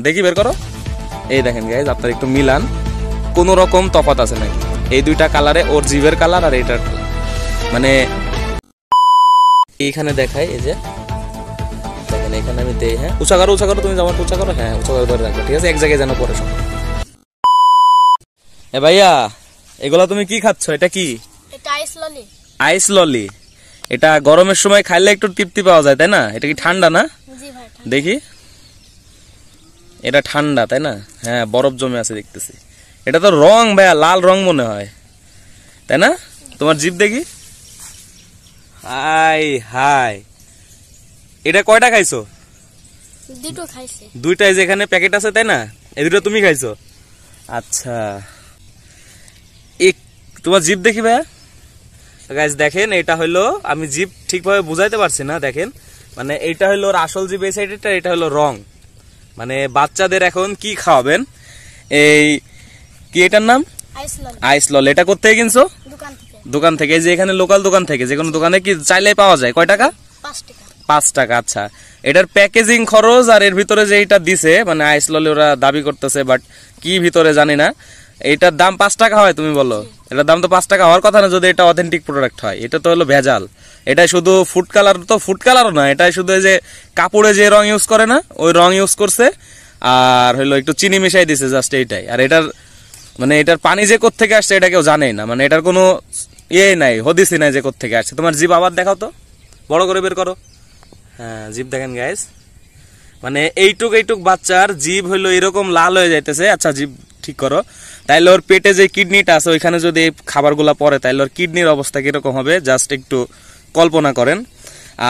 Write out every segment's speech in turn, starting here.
দেখি বের করো। এই দেখেন গাইজ, আপনারা একটু মিলান, কোনো রকম তফাৎ আছে নাকি? এই দুইটা কালারে, ওর জিভের কালার আর এটার কালার, মানে এইখানে দেখাই। এই যে দেখেন, এখানে আমি দেই। হ্যাঁ, উঁচা করো, তুমি যেমন উঁচা করো। হ্যাঁ, উঁচা করে ধরে রাখবে, ঠিক আছে? এক জায়গায় যেন পড়ে সব। এ ভাইয়া, এগুলা তুমি কি খাচ্ছ? এটা কি? এটা আইস ললি। আইস ললি। এটা গরমের সময় খাইলে একটু তৃপ্তি পাওয়া যায়, তাই না? এটা কি ঠান্ডা না? জি ভাই। দেখি, এটা ঠান্ডা, তাই না? হ্যাঁ, বরফ জমে আছে দেখতেছি। এটা তো রং ভাইয়া, লাল রং মনে হয়, তাই না? তোমার জিভ দেখি। হাই হাই, এটা কয়টা খাইছো? দুটো খাইছে। দুইটাই যেখানে প্যাকেট আছে, তাই না? এই দুটো তুমি খাইছো? আচ্ছা, তোমার জিভ দেখি ভাইয়া। গাইস দেখেন, এটা হলো, আমি জিভ ঠিকভাবে বুঝাইতে পারছি না, দেখেন মানে এইটা হলো ওর আসল জিভ, এই সাইডেরটা, এটা হলো রং। মানে বাচ্চাদের এখন কি খাওয়াবেন? এই কি এটার নাম? আইস ললি। আইস ললি। এটা কোথা থেকে কিনছো? দোকান থেকে। দোকান থেকে, যে এখানে লোকাল দোকান থেকে, যে কোনো দোকানে কি চাইলেই পাওয়া যায়? কয় টাকা? 5 টাকা। 5 টাকা। আচ্ছা, এটার প্যাকেজিং খরচ আর এর ভিতরে যে এটা দিছে, মানে আইস ললি ওরা দাবি করতেছে, বাট কি ভিতরে জানি না, এটার দাম 5 টাকা হয়? তুমি বলো, এটার দাম তো 5 টাকা হওয়ার কথা না যদি এটা অথেন্টিক প্রোডাক্ট হয়। এটা তো হলো ভেজাল। এটা শুধু ফুড কালার, তো ফুড কালারও না, এটা শুধু যে কাপড়ে যে রং ইউজ করে না, ওই রং ইউজ করছে, আর হলো একটু চিনি মিশাই দিছে, জাস্ট এইটাই। আর এটার মানে এটার পানি যে কোত্থেকে আসছে এটা কেউ জানেই না, মানে এটার কোনো ইয়ে নাই, হদিসই নাই যে কোত্থেকে আসছে। তোমার জিভ আবার দেখাও তো, বড় করে বের করো। হ্যাঁ, জিভ দেখেন গাইস, মানে এইটুক বাচ্চার জিভ হইলো এরকম লাল হয়ে যাইতেছে। আচ্ছা, জিভ ঠিক করো। তাইলে ওর পেটে যে কিডনিটা আছে ওইখানে যদি এই খাবারগুলো পড়ে, তাইলে ওর কিডনির অবস্থা কিরকম হবে জাস্ট একটু কল্পনা করেন।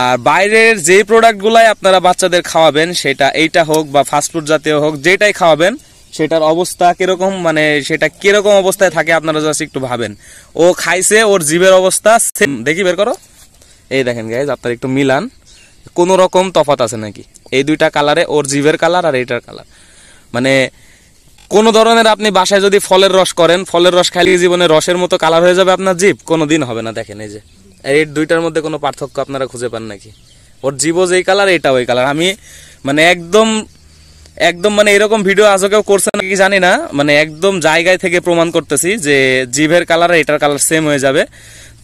আর বাইরের যে প্রোডাক্টগুলাই আপনারা বাচ্চাদের খাওয়াবেন, সেটা এইটা হোক বা ফাস্টফুড জাতীয় হোক, যেটাই খাওয়াবেন, সেটার অবস্থা কিরকম, মানে সেটা কিরকম অবস্থায় থাকে আপনারা জাস্ট একটু ভাবেন। ও খাইছে, ওর জিভের অবস্থা সেম। দেখি বের করো। এই দেখেন গাইজ, আপনারা একটু মিলান, কোনো রকম তফাৎ আছে নাকি? এই দুইটা কালারে, ওর জিভের কালার আর এটার কালার, মানে কোন ধরনের আপনি বাসায় যদি ফলের রস করেন, ফলের রস খাইলে জীবনে রসের মতো কালার হয়ে যাবে আপনার জিভ? কোনোদিন হবে না। দেখেন, এই যে এই দুইটার মধ্যে কোনো পার্থক্য আপনারা খুঁজে পান নাকি? ওর জিভও যেই কালার, এটা ওই কালার। আমি মানে একদম মানে এরকম ভিডিও আজও কেউ করছে নাকি জানি না, মানে একদম জায়গায় থেকে প্রমাণ করতেছি যে জিভের কালার আর এটার কালার সেম হয়ে যাবে।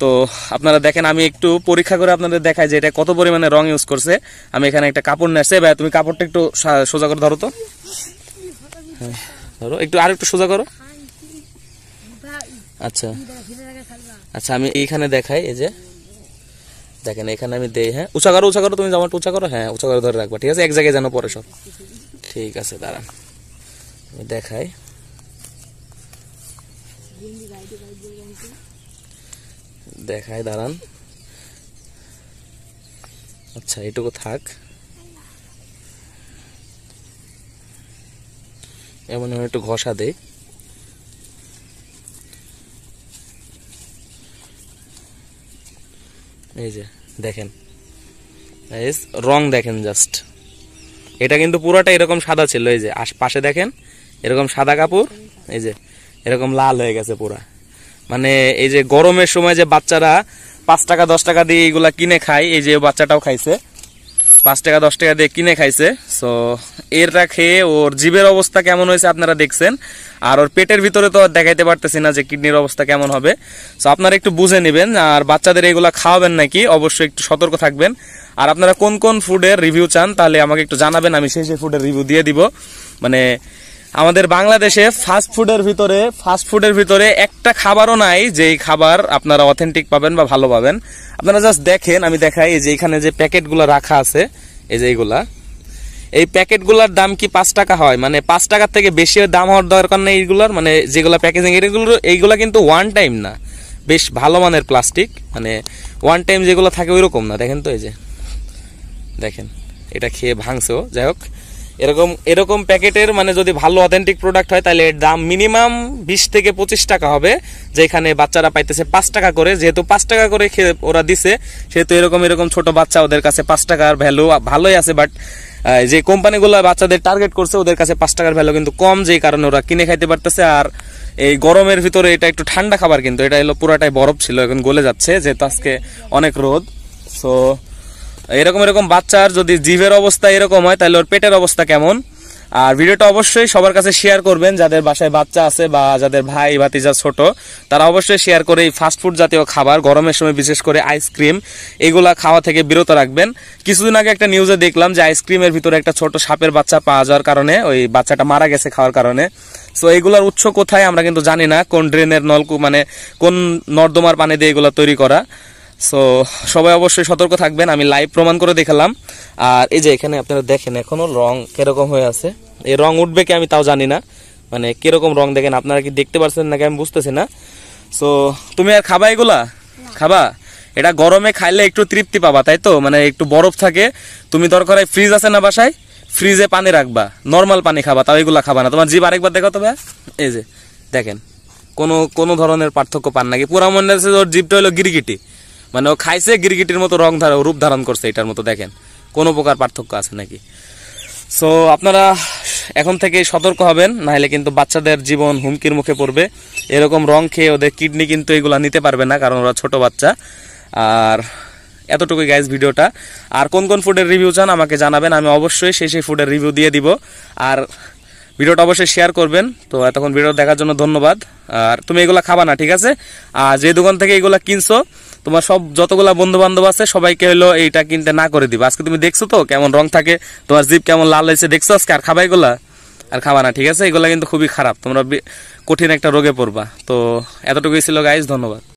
তো আপনারা দেখেন, আমি একটু পরীক্ষা করে আপনাদের দেখাই যে এটা কত পরিমাণে রং ইউজ করছে। আমি এখানে একটা কাপড় নিয়ে আসছি। ভাই, তুমি কাপড়টা একটু সোজা করে ধরো তো। হ্যাঁ, ধরো একটু, আর একটু সোজা করো। আচ্ছা আচ্ছা, আমি এইখানে দেখাই। এই যে দেখেন, এখানে আমি দেই। হ্যাঁ, উঁচা করো, তুমি যেমন উঁচা করো। হ্যাঁ, উঁচা করে ধরে রাখবা, ঠিক আছে? এক জায়গায় যেন পড়ে সব। ঠিক আছে, দাঁড়ান আমি দেখাই। দাঁড়ান। আচ্ছা, এটুকু থাক, এমন একটু ঘষা দেই। এই যে দেখেন রং, দেখেন জাস্ট, এটা কিন্তু পুরোটা এরকম সাদা ছিল। এই যে পাশে দেখেন, এরকম সাদা কাপড়, এই যে এরকম লাল হয়ে গেছে পুরা। মানে এই যে গরমের সময় যে বাচ্চারা 5 টাকা 10 টাকা দিয়ে এইগুলা কিনে খায়, এই যে বাচ্চাটাও খাইছে 5 টাকা 10 টাকা দিয়ে কিনে খাইছে। সো এরটা খেয়ে ওর জিভের অবস্থা কেমন হয়েছে আপনারা দেখছেন, আর ওর পেটের ভিতরে তো দেখাইতে পারতেছি না যে কিডনির অবস্থা কেমন হবে। সো আপনারা একটু বুঝে নেবেন, আর বাচ্চাদের এগুলা খাওয়াবেন নাকি অবশ্যই একটু সতর্ক থাকবেন। আর আপনারা কোন কোন ফুডের রিভিউ চান তাহলে আমাকে একটু জানাবেন, আমি সেই ফুডের রিভিউ দিয়ে দিব। মানে আমাদের বাংলাদেশে ফাস্টফুডের ভিতরে একটা খাবারও নাই যেই খাবার আপনারা অথেন্টিক পাবেন বা ভালো পাবেন। আপনারা জাস্ট দেখেন, আমি দেখাই। এই যে এখানে যে প্যাকেটগুলো রাখা আছে, এই যে এই প্যাকেটগুলোর দাম কি 5 টাকা হয়? মানে 5 টাকার থেকে বেশি দাম হওয়ার দরকার নেই এইগুলোর। মানে যেগুলো প্যাকেজিং, এইগুলো কিন্তু ওয়ান টাইম না, বেশ ভালো মানের প্লাস্টিক, মানে ওয়ান টাইম যেগুলো থাকে ওইরকম না। দেখেন তো, এই যে দেখেন, এটা খেয়ে ভাঙছেও। যাই হোক, এরকম প্যাকেটের মানে যদি ভালো অথেন্টিক প্রোডাক্ট হয় তাহলে এর দাম মিনিমাম 20 থেকে 25 টাকা হবে, যেখানে বাচ্চারা পাইতেছে 5 টাকা করে। যেহেতু 5 টাকা করে ওরা দিছে, সেহেতু এরকম ছোট বাচ্চা, ওদের কাছে 5 টাকার ভ্যালু ভালোই আছে। বাট যে কোম্পানিগুলো বাচ্চাদের টার্গেট করছে, ওদের কাছে 5 টাকার ভ্যালু কিন্তু কম, যেই কারণে ওরা কিনে খাইতে পারতেছে। আর এই গরমের ভিতরে এটা একটু ঠান্ডা খাবার, কিন্তু এটা হলো পুরাটাই বরফ ছিল, এখন গলে যাচ্ছে যেহেতু আজকে অনেক রোদ। সো এরকম বাচ্চার যদি জিভের অবস্থা এরকম হয় তাহলে ওর পেটের অবস্থা কেমন? আর ভিডিওটা অবশ্যই সবার কাছে শেয়ার করবেন, যাদের বাসায় বাচ্চা আছে বা যাদের ভাই ভাতিজা ছোট, তারা অবশ্যই শেয়ার করে এই ফাস্টফুড জাতীয় খাবার গরমের সময় বিশেষ করে আইসক্রিম এগুলা খাওয়া থেকে বিরত রাখবেন। কিছুদিন আগে একটা নিউজে দেখলাম যে আইসক্রিমের ভিতরে একটা ছোট সাপের বাচ্চা পাওয়া যাওয়ার কারণে ওই বাচ্চাটা মারা গেছে খাওয়ার কারণে। সো এগুলার উৎস কোথায় আমরা কিন্তু জানি না, কোন ড্রেনের নলকূপ মানে কোন নর্দমার পানি দিয়ে এগুলা তৈরি করা। সো সবাই অবশ্যই সতর্ক থাকবেন, আমি লাইভ প্রমাণ করে দেখালাম। আর এই যে এখানে আপনারা দেখেন এখনো রং কিরকম হয়ে আছে, এই রং উঠবে কি আমি তাও জানি না, মানে কিরকম রং দেখেন আপনারা কি দেখতে পাচ্ছেন নাকি আমি বুঝতেছি না। সো তুমি আর খাবা এগুলা? খাবা? এটা গরমে খাইলে একটু তৃপ্তি পাবা, তাই তো? মানে একটু বরফ থাকে, তুমি দরকার হয় ফ্রিজ আছে না বাসায়, ফ্রিজে পানি রাখবা, নর্মাল পানি খাবা, তাও এগুলা খাবা না। তোমার জিভ আরেকবার দেখো তো ভাই, এই যে দেখেন কোনো ধরনের পার্থক্য পান নাকি? পুরা মনে হচ্ছে ওর জিভটা হলো গিরগিটি, মানে ও খাইছে গিরগিটির মতো রূপ ধারণ করছে এটার মতো, দেখেন কোনো প্রকার পার্থক্য আছে নাকি? সো আপনারা এখন থেকে সতর্ক হবেন, নাহলে কিন্তু বাচ্চাদের জীবন হুমকির মুখে পড়বে। এরকম রং খেয়ে ওদের কিডনি কিন্তু এগুলা নিতে পারবে না, কারণ ওরা ছোট বাচ্চা। আর এতটুকুই গাইজ ভিডিওটা। আর কোন কোন ফুডের রিভিউ চান আমাকে জানাবেন, আমি অবশ্যই সেই ফুডের রিভিউ দিয়ে দিব। আর ভিডিওটা অবশ্যই শেয়ার করবেন। তো এতক্ষণ ভিডিও দেখার জন্য ধন্যবাদ। আর তুমি এগুলা খাবা না, ঠিক আছে? আর যে দোকান থেকে এগুলা কিনছো, তোমার সব যতগুলা বন্ধু বান্ধব আছে সবাইকে হলো এইটা কিনতে না করে দিবা। আজকে তুমি দেখছো তো কেমন রং থাকে, তোমার জিভ কেমন লাল হয়েছে, দেখছো আজকে? আর খাবা এগুলা? আর খাবা না, ঠিক আছে? এগুলা কিন্তু খুবই খারাপ, তোমরা কঠিন একটা রোগে পড়বা। তো এতটুকুই ছিল গাইজ, ধন্যবাদ।